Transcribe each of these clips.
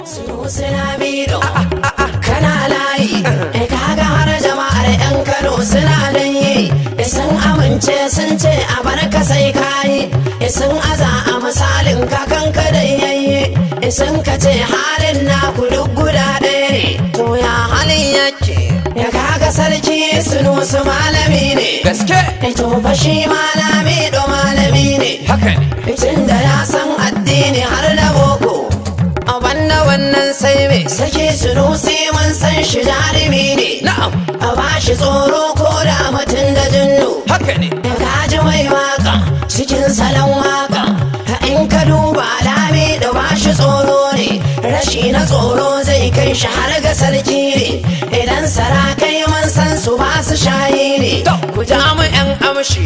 Sunusi Lamido kana layi kaga har jama'ar yan Kano suna nan yi sun amince sun ce a barka sai kayi sun aza a misalin kakanka da yayi sun ka ce halin naku duk guda ɗaya ne to ya halin yake ya kaga sarki Sunusi malami ne gaske to fa shi Lamido malami ne haka ne tunda ya san addini har da boko banda wannan sai me sake Sunusi mun san shi jarumi ne na'am a bashi tsoro ko da mutum da jinnu haka ne ka ji mai waka cikin salon waka in ka duba Lamido bashi tsoro ne rashi na tsoro zai kai shi har ga sarki ne idan sarakai mun san su ba su shayi ne ku ja mu yan amshi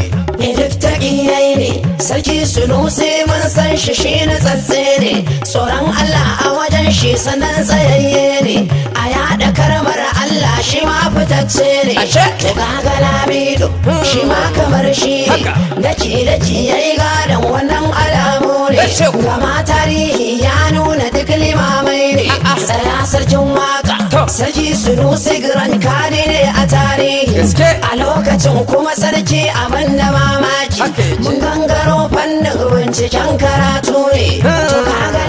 duk ta iyayi ne sarki Sunusi mun san shi shi na tsatse ne tsoron Allah a wajen shi sanan tsayayye ne a yada karmar Allah shi ma fitacce ne to kaga Lamido shi ma kamar shi ne daki yayi gadon wannan alamu ne gama tarihi ya nuna duk limamai ne tsaya sarkin waka sarki Sunusi Grand Kadi ne a tarihi a lokacin kuma sarki abin da mamaki mun gangaro fannin binciken karatu ne to kaga